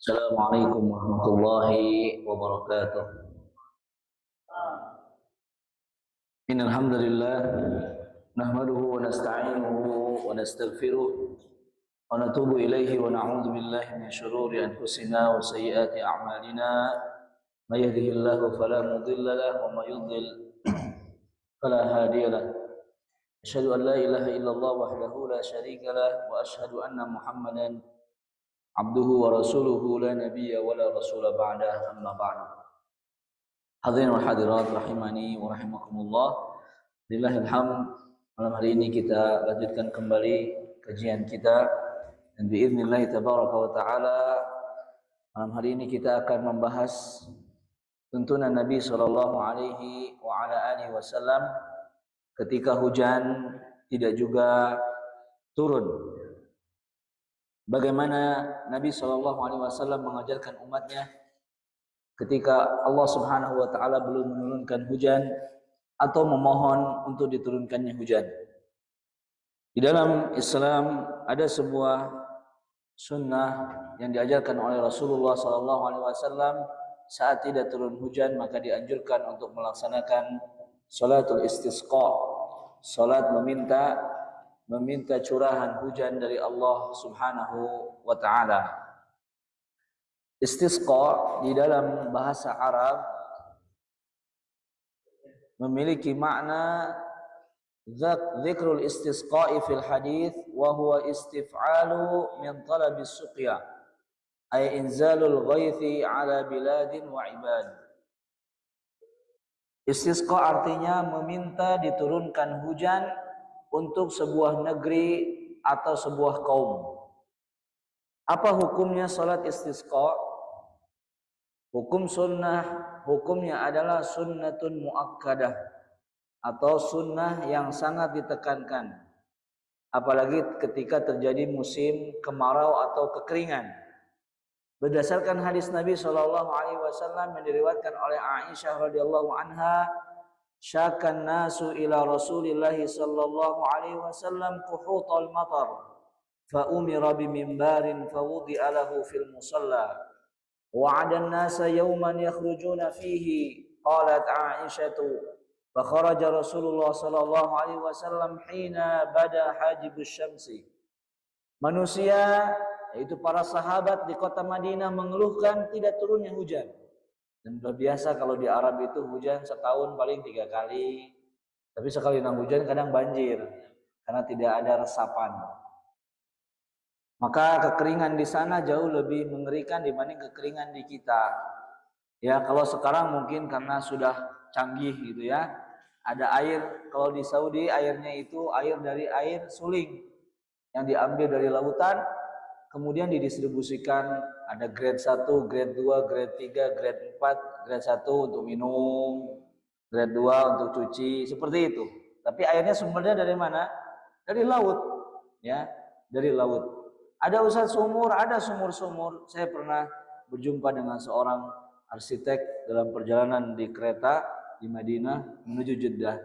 Assalamualaikum warahmatullahi wabarakatuh. Innal hamdalillah nahmaduhu wa nasta'inuhu wa nastaghfiruh wa natubu ilaihi wa na'udzu billahi min shururi anfusina wa sayyiati a'malina. May yahdihillahu fala mudilla lahu wa may yudlil fala hadiya lahu. Asyhadu an la ilaha illallah wahdahu la syarika lah wa asyhadu anna Muhammadan abduhu wa rasuluhu la nabiyya wa la rasula ba'da, amma ba'du. Hadirin wa hadirat rahimani wa rahimakumullah. Lillahil hamd. Malam hari ini kita lanjutkan kembali kajian kita dan biiznillah tabaraka wa taala malam hari ini kita akan membahas tuntunan Nabi sallallahu alaihi wa ala alihi wasallam ketika hujan tidak juga turun. Bagaimana Nabi sallallahu alaihi wasallam mengajarkan umatnya ketika Allah Subhanahu wa taala belum menurunkan hujan atau memohon untuk diturunkannya hujan. Di dalam Islam ada sebuah sunnah yang diajarkan oleh Rasulullah sallallahu alaihi wasallam. Saat tidak turun hujan maka dianjurkan untuk melaksanakan salatul istisqa, salat meminta curahan hujan dari Allah Subhanahu wa taala. Istisqa di dalam bahasa Arab memiliki makna dzikrul istisqa'i fil hadits wa huwa istif'alu min talabis suqya ay inzalul ghaithi ala biladin wa ibad. Istisqa artinya meminta diturunkan hujan untuk sebuah negeri atau sebuah kaum. Apa hukumnya salat istisqa? Hukum sunnah, hukumnya adalah sunnatun muakkadah atau sunnah yang sangat ditekankan. Apalagi ketika terjadi musim kemarau atau kekeringan. Berdasarkan hadis Nabi SAW yang diriwayatkan oleh Aisyah radhiyallahu anha, syakan nasu ila Rasulillah sallallahu alaihi wasallam quhutal matar. فأمر بمنبر فوضع له في المصلى وعد الناس يوما يخرجون فيه قالت عائشة فخرج رسول الله صلى الله عليه وسلم حين بدا حاجب الشمس. Manusia yaitu para sahabat di kota Madinah mengeluhkan tidak turunnya hujan. Dan sudah biasa kalau di Arab itu hujan setahun paling 3 kali. Tapi sekali hujan kadang banjir karena tidak ada resapan. Maka kekeringan di sana jauh lebih mengerikan dibanding kekeringan di kita. Ya, kalau sekarang mungkin karena sudah canggih gitu ya. Ada air, kalau di Saudi airnya itu air dari air suling yang diambil dari lautan, kemudian didistribusikan, ada grade 1, grade 2, grade 3, grade 4, grade 1 untuk minum, grade 2 untuk cuci, seperti itu. Tapi airnya sumbernya dari mana? Dari laut, ya, dari laut. Ada usaha sumur, ada sumur-sumur. Saya pernah berjumpa dengan seorang arsitek dalam perjalanan di kereta di Madinah menuju Jeddah.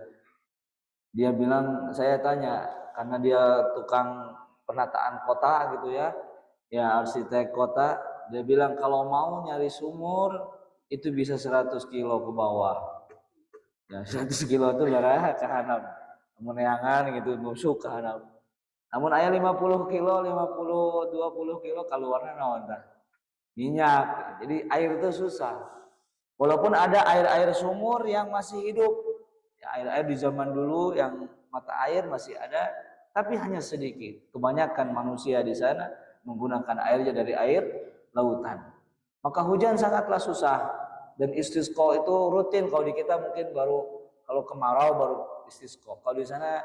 Dia bilang, saya tanya, karena dia tukang penataan kota gitu ya, ya arsitek kota, dia bilang kalau mau nyari sumur itu bisa 100 kilo ke bawah. Ya 100 kilo itu darah ke hanap. Meneangan gitu, nusuk ke hanap. Namun ayah 50 kilo, 50, 20 kilo keluarnya naon tah? Minyak. Jadi air itu susah. Walaupun ada air-air sumur yang masih hidup. Ya, air-air di zaman dulu yang mata air masih ada, tapi hanya sedikit. Kebanyakan manusia di sana menggunakan airnya dari air lautan. Maka hujan sangatlah susah. Dan istisqa itu rutin. Kalau di kita mungkin baru kalau kemarau baru istisqa. Kalau di sana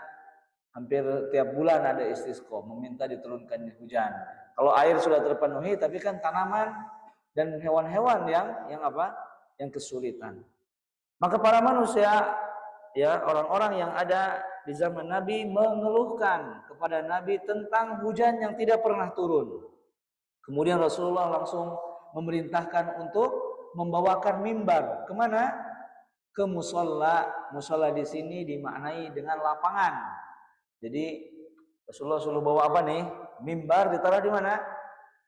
hampir tiap bulan ada istisqa, meminta diturunkannya hujan. Kalau air sudah terpenuhi, tapi kan tanaman dan hewan-hewan yang apa? Yang kesulitan. Maka para manusia, ya orang-orang yang ada di zaman Nabi mengeluhkan kepada Nabi tentang hujan yang tidak pernah turun. Kemudian Rasulullah langsung memerintahkan untuk membawakan mimbar. Kemana? Ke musola. Musola di sini dimaknai dengan lapangan. Jadi Rasulullah suruh bawa apa nih? Mimbar ditaruh di mana?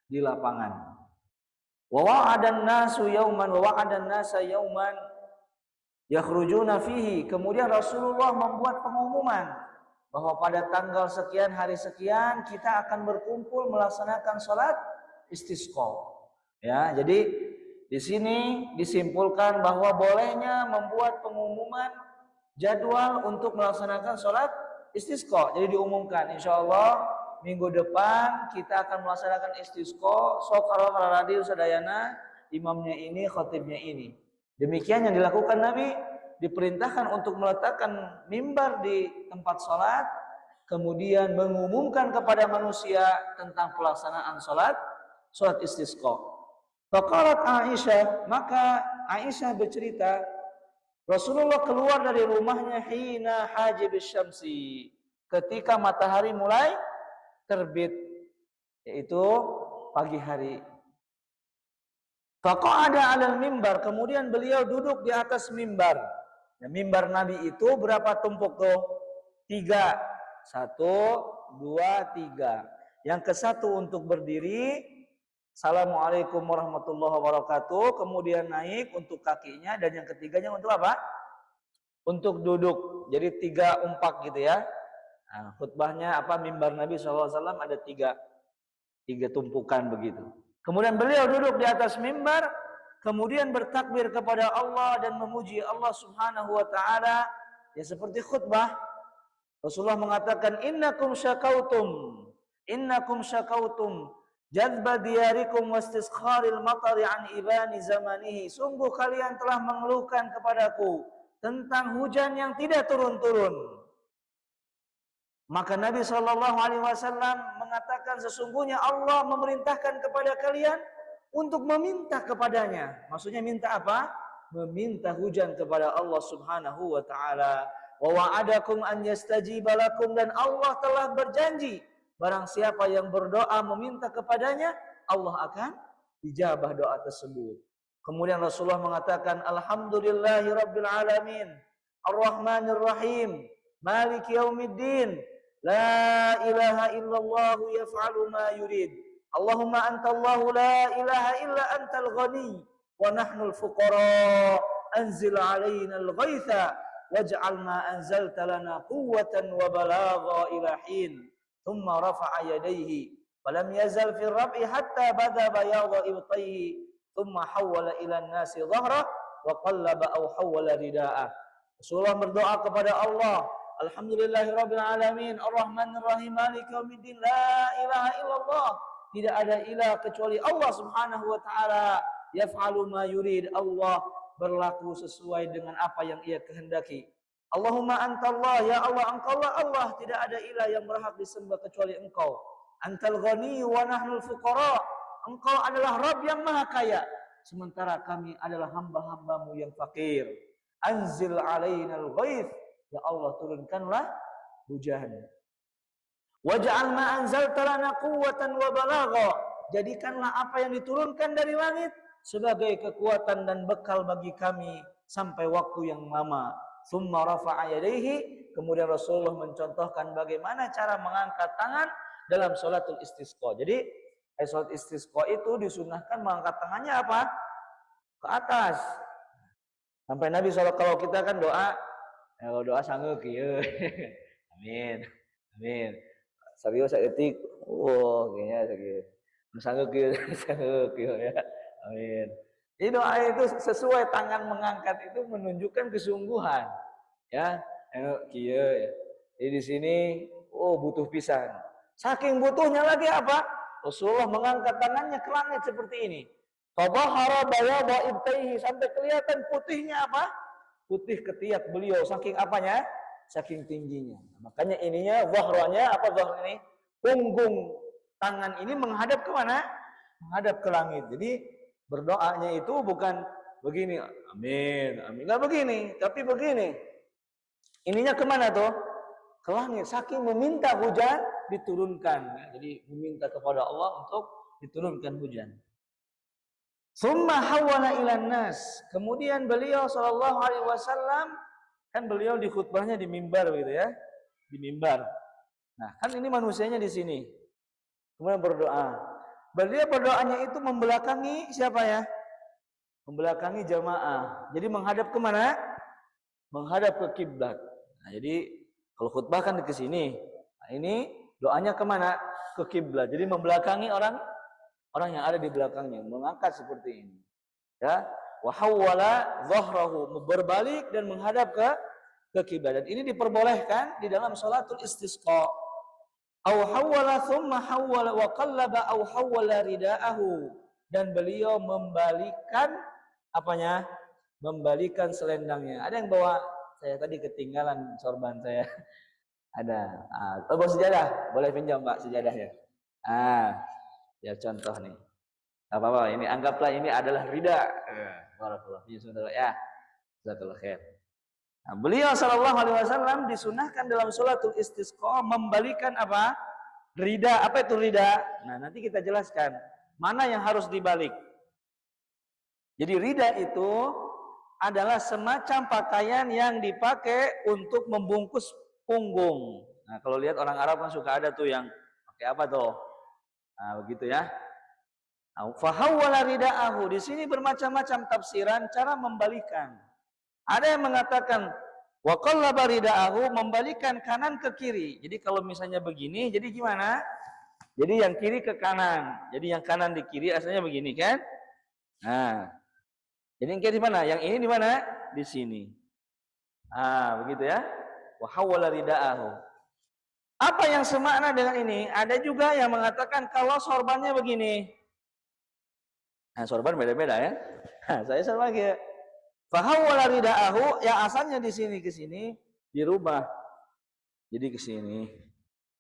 Di lapangan. Wa wa'adan nasu yauman wa wa'adan nasa yauman yakhrujuna fihi. Kemudian Rasulullah membuat pengumuman bahwa pada tanggal sekian hari sekian kita akan berkumpul melaksanakan salat istisqa. Ya, jadi di sini disimpulkan bahwa bolehnya membuat pengumuman jadwal untuk melaksanakan salat istisqa. Jadi diumumkan insyaallah minggu depan kita akan melaksanakan istisqa. So kalau radio sadayana imamnya ini, khatibnya ini. Demikian yang dilakukan Nabi, diperintahkan untuk meletakkan mimbar di tempat sholat, kemudian mengumumkan kepada manusia tentang pelaksanaan sholat istisqa. Faqalat Aisyah, maka Aisyah bercerita, Rasulullah keluar dari rumahnya hina hajib syamsi, ketika matahari mulai terbit, yaitu pagi hari. Faqa'ada 'alal mimbar, kemudian beliau duduk di atas mimbar. Ya, mimbar Nabi itu berapa tumpuk tuh? 3. 1, 2, 3. Yang ke satu untuk berdiri, Assalamualaikum warahmatullahi wabarakatuh, kemudian naik untuk kakinya, dan yang ketiganya untuk apa? Untuk duduk. Jadi 3 umpak gitu ya. Nah, khutbahnya apa, mimbar Nabi SAW ada 3 tumpukan begitu. Kemudian beliau duduk di atas mimbar, kemudian bertakbir kepada Allah dan memuji Allah Subhanahu wa taala. Ya seperti khutbah. Rasulullah mengatakan innakum syakautum jadba diyarikum wastisqaril matari an ibani zamanihi. Sungguh kalian telah mengeluhkan kepadaku tentang hujan yang tidak turun-turun. Maka Nabi SAW mengatakan sesungguhnya Allah memerintahkan kepada kalian untuk meminta kepadanya. Maksudnya minta apa? Meminta hujan kepada Allah Subhanahu wa taala. Wa wa'adakum an yastajiba lakum, dan Allah telah berjanji barang siapa yang berdoa meminta kepadanya, Allah akan dijabah doa tersebut. Kemudian Rasulullah mengatakan alhamdulillahi rabbil alamin arrahmanir rahim maliki yaumiddin la ilaha illallah yaf'alu ma yurid. Allahumma antallahu la ilaha illa antal ghani wa nahnul fuqara anzil alaina al-ghaitha waj'al ma anzalta lana quwwatan wa balagha ila hin. Thumma rafa'a yadayhi falam yazal fi ar-raf'i hatta bada bayadha ibtayhi thumma hawwala ila an-nasi dhahra wa qallaba aw hawwala rida'ah. Rasulullah berdoa kepada Allah, alhamdulillahirabbil alamin arrahmanir rahim maliki yaumiddin la ilaha illallah. Tidak ada ilah kecuali Allah Subhanahu wa taala. Yaf'alu ma yurid, Allah berlaku sesuai dengan apa yang Ia kehendaki. Allahumma antallah, ya Allah engkaulah Allah, tidak ada ilah yang berhak disembah kecuali Engkau. Antal ghani wa nahnul fuqara, Engkau adalah Rabb yang maha kaya, sementara kami adalah hamba-hambamu yang fakir. Anzil alainal ghaith, ya Allah turunkanlah hujan. Waj'al ma anzalta lana quwwatan wa balagha, jadikanlah apa yang diturunkan dari langit sebagai kekuatan dan bekal bagi kami sampai waktu yang lama. Tsumma rafa'a yadayhi, kemudian Rasulullah mencontohkan bagaimana cara mengangkat tangan dalam salatul istisqa. Jadi salat istisqa itu disunahkan mengangkat tangannya apa? Ke atas. Sampai Nabi SAW, kalau kita kan doa, kalau doa sanggup kieu. Amin. Amin. Serius saeutik, kayaknya sakit. Sanggup kieu ya. Amin. Jadi doa itu sesuai, tangan mengangkat itu menunjukkan kesungguhan. Ya, kieu ya. Jadi di sini butuh pisan. Saking butuhnya lagi apa? Rasulullah mengangkat tangannya ke langit seperti ini. Fadhahara bayadha ibtaihi, sampai kelihatan putihnya apa? Putih ketiak beliau, saking apanya? Saking tingginya. Makanya ininya zahranya apa, zahr ini? Punggung tangan ini menghadap ke mana? Menghadap ke langit. Jadi berdoanya itu bukan begini, amin, amin, nggak begini, tapi begini. Ininya kemana tuh? Ke langit. Saking meminta hujan diturunkan. Jadi meminta kepada Allah untuk diturunkan hujan. Summa hawala ilan nas. Kemudian beliau sallallahu alaihi wasallam, kan beliau di khutbahnya di mimbar begitu ya, di mimbar. Nah, kan ini manusianya di sini. Kemudian berdoa. beliau berdoanya itu membelakangi siapa ya? Membelakangi jamaah. Jadi menghadap kemana? Menghadap ke kiblat. Nah, jadi kalau khutbah kan ke sini. Nah, ini doanya kemana? Ke kiblat. Jadi membelakangi orang yang ada di belakangnya, mengangkat seperti ini. Ya, wa hawwala dhahrahu, berbalik dan menghadap ke kiblat. Dan ini diperbolehkan di dalam salatul istisqa. Au hawwala thumma hawwala wa qallaba au hawwala ridaahu, dan beliau membalikkan apanya? Membalikan selendangnya. Ada yang bawa? Saya tadi ketinggalan sorban saya. Ada. Bawa sejadah, boleh pinjam Pak sejadahnya. Ya contoh nih. Enggak apa-apa, ini anggaplah ini adalah rida. Barakallahu fiikum ya. Jazakallahu khair. Nah, beliau sallallahu alaihi wasallam disunahkan dalam salatul istisqa membalikan apa? Rida. Apa itu rida? Nah, nanti kita jelaskan mana yang harus dibalik. Jadi rida itu adalah semacam pakaian yang dipakai untuk membungkus punggung. Nah, kalau lihat orang Arab kan suka ada tuh yang pakai apa tuh? Nah, begitu ya. Fahawwala ridaahu. Di sini bermacam-macam tafsiran cara membalikan. Ada yang mengatakan wa qallaba ridaahu, membalikan kanan ke kiri. Jadi kalau misalnya begini, jadi gimana? Jadi yang kiri ke kanan. Jadi yang kanan di kiri asalnya begini kan? Nah. Jadi yang kiri di mana? Yang ini di mana? Di sini. Begitu ya. Wa hawwala ridaahu. Apa yang semakna dengan ini? Ada juga yang mengatakan kalau sorbannya begini. Nah, sorban beda-beda ya. Nah, saya sama lagi. Fa hawwala ridaahu, yang asalnya di sini ke sini dirubah jadi ke sini.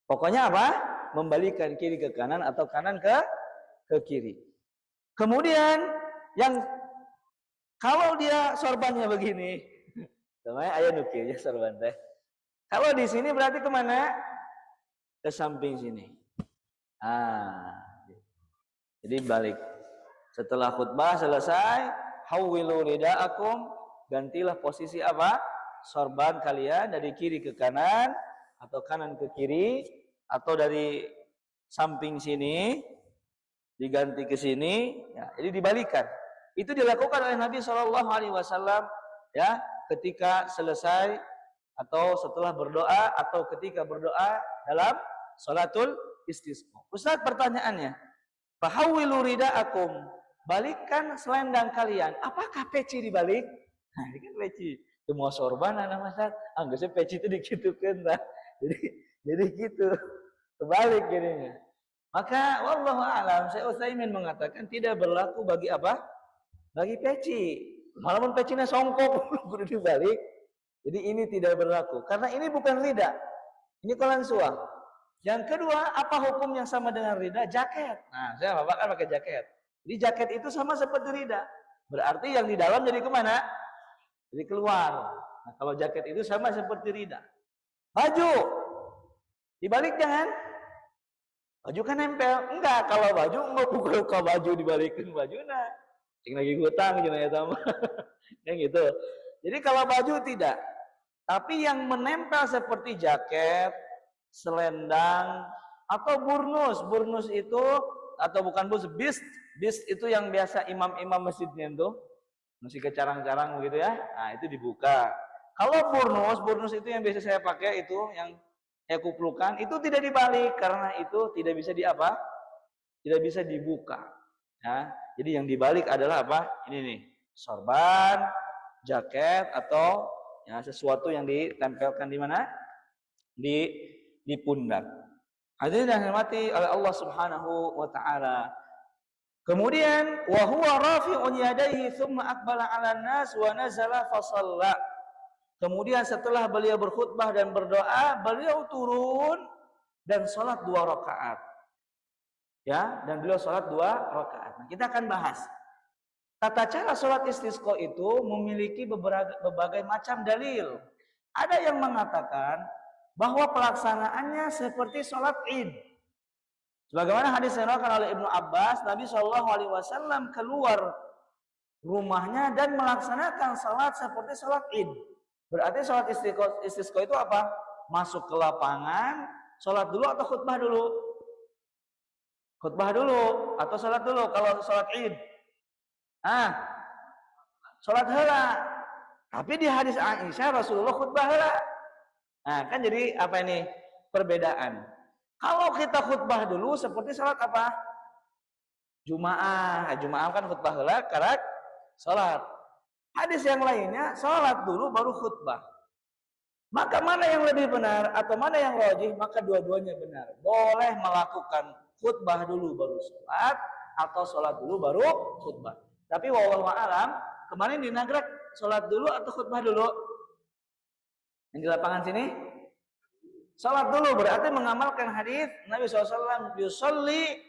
Pokoknya apa? Membalikan kiri ke kanan atau kanan ke kiri. Kemudian yang kalau dia sorbannya begini, namanya ayah nukil ya sorban teh. Kalau di sini berarti kemana? Ke samping sini. Jadi balik. Setelah khutbah selesai, hawwilu ridaakum, gantilah posisi apa? Sorban kalian dari kiri ke kanan atau kanan ke kiri atau dari samping sini diganti ke sini. Ya, jadi dibalikan. Itu dilakukan oleh Nabi Shallallahu Alaihi Wasallam ya ketika selesai atau setelah berdoa atau ketika berdoa dalam salatul istisqa. Ustaz, pertanyaannya, fahawwilu ridaakum, balikkan selendang kalian. Apakah peci dibalik? Nah, ini kan peci. Itu mau sorban anak Ustaz. Anggapnya peci itu dikitukan lah. Jadi gitu. Kebalik jadinya. Maka wallahu a'lam, Syekh Utsaimin mengatakan tidak berlaku bagi apa? Bagi peci. Malamun pecinya songkok kudu dibalik. Jadi ini tidak berlaku karena ini bukan rida. Ini kolansuah. Yang kedua, apa hukum yang sama dengan rida? Jaket. Nah, saya Bapak kan pakai jaket. Jadi jaket itu sama seperti rida. Berarti yang di dalam jadi kemana? Jadi keluar. Nah, kalau jaket itu sama seperti rida. Baju. Dibalik jangan. Baju kan nempel. Enggak, kalau baju mau buka baju dibalikin bajunya. Cing lagi hutang gitu ya sama. Yang gitu. Jadi kalau baju tidak. Tapi yang menempel seperti jaket, selendang, atau burnus. Burnus itu, atau bukan burnus, bis itu yang biasa imam-imam masjidnya itu. Masih kecarang-carang begitu ya. Nah, itu dibuka. Kalau burnus itu yang biasa saya pakai itu, yang saya kuplukan, itu tidak dibalik. Karena itu tidak bisa tidak bisa dibuka. Ya. Jadi yang dibalik adalah apa? Ini nih, sorban, jaket, atau ya, sesuatu yang ditempelkan di mana? Di pundak. Hadirin yang dirahmati oleh Allah Subhanahu wa taala. Kemudian wa huwa rafi'un yadayhi tsumma aqbala 'alan nas wa nazala fa shalla. Kemudian setelah beliau berkhutbah dan berdoa, beliau turun dan salat 2 rakaat. Ya, dan beliau salat 2 rakaat. Nah, kita akan bahas. Tata cara salat istisqa itu memiliki berbagai macam dalil. Ada yang mengatakan bahwa pelaksanaannya seperti salat Id. Sebagaimana hadis yang diriwayatkan oleh Ibnu Abbas, Nabi Shallallahu Alaihi Wasallam keluar rumahnya dan melaksanakan salat seperti salat Id. Berarti salat istisqa itu apa? Masuk ke lapangan, salat dulu atau khutbah dulu? khutbah dulu atau sholat dulu kalau sholat Id. Sholat heula. Tapi di hadis Aisyah Rasulullah khutbah heula. Nah, kan jadi apa ini? Perbedaan. Kalau kita khutbah dulu seperti sholat apa? Jumaah. Jumaah kan khutbah heula karena sholat. Hadis yang lainnya sholat dulu baru khutbah. Maka mana yang lebih benar atau mana yang rajih? Maka dua-duanya benar. Boleh melakukan khutbah dulu baru sholat atau sholat dulu baru khutbah. Tapi wallahu alam, kemarin di Nagrek sholat dulu atau khutbah dulu? Yang di lapangan sini sholat dulu, berarti mengamalkan hadis Nabi SAW, yusolli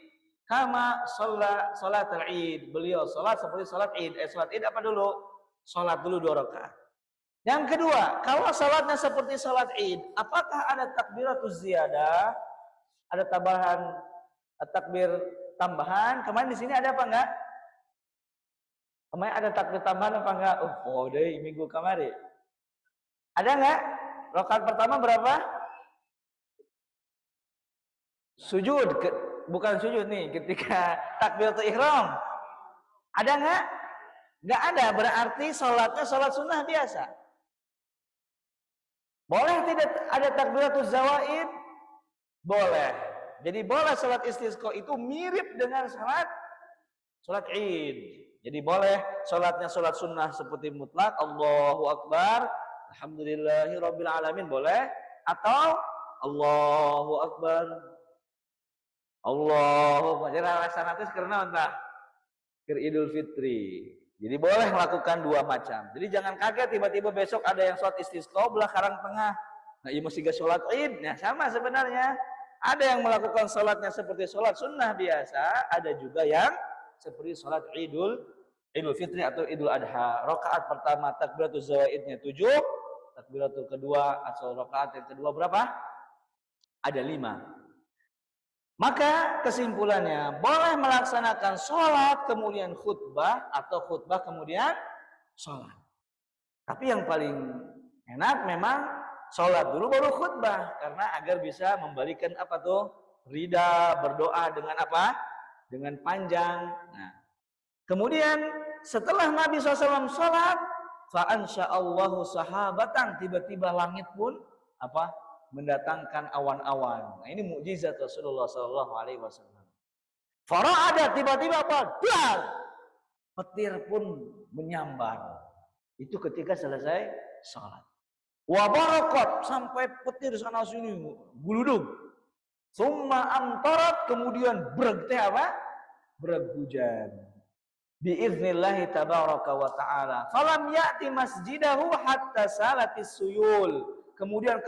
kama sholat al-id. Beliau sholat seperti sholat id. Sholat id apa dulu? Sholat dulu 2 rakaat. Yang kedua, kalau sholatnya seperti sholat id, apakah ada takbiratus ziyadah? Ada tambahan, takbir tambahan? Kemarin di sini ada apa enggak? Kemarin ada takbir tambahan apa enggak? Oh deh, minggu kemarin. Ada enggak? Rakaat pertama berapa? Sujud, bukan sujud nih, ketika takbiratul ihram. Ada enggak? Enggak ada, berarti sholatnya sholat sunnah biasa. Boleh tidak ada takbiratul zawaid? Boleh. Jadi boleh sholat istisqa itu mirip dengan sholat id. Jadi boleh sholatnya sholat sunnah seperti mutlak, Allahu Akbar, Alhamdulillahirabbil alamin boleh, atau Allahu Akbar, Allahu Akbar. Jadi alasan itu karena entah Idul Fitri. Jadi boleh melakukan 2 macam. Jadi jangan kaget tiba-tiba besok ada yang sholat istisqa belah karang tengah. Nah, iya mesti sholat id. Nah, sama sebenarnya. Ada yang melakukan sholatnya seperti sholat sunnah biasa, ada juga yang seperti sholat Idul Fitri atau Idul Adha. Rakaat pertama takbiratul zawaidnya 7, takbiratul kedua atau rakaat yang kedua berapa? Ada 5. Maka kesimpulannya boleh melaksanakan sholat kemudian khutbah atau khutbah kemudian sholat. Tapi yang paling enak memang sholat dulu baru khutbah, karena agar bisa membalikan apa tuh? Ridha, berdoa dengan apa? Dengan panjang. Nah, kemudian setelah Nabi SAW sholat, fa'ansya'allahu sahabatan, tiba-tiba langit pun apa? Mendatangkan awan-awan. Nah, ini mukjizat Rasulullah SAW. Fara'ada, tiba-tiba apa? Dar! Petir pun menyambar. Itu ketika selesai sholat. Wa barakat, sampai petir sana sini guludug. Summa amtarat, kemudian bereg apa? Berhujan. Biiznillahi tabaraka wa ta'ala. Falam ya'ti masjidahu hatta salatis suyul. Kemudian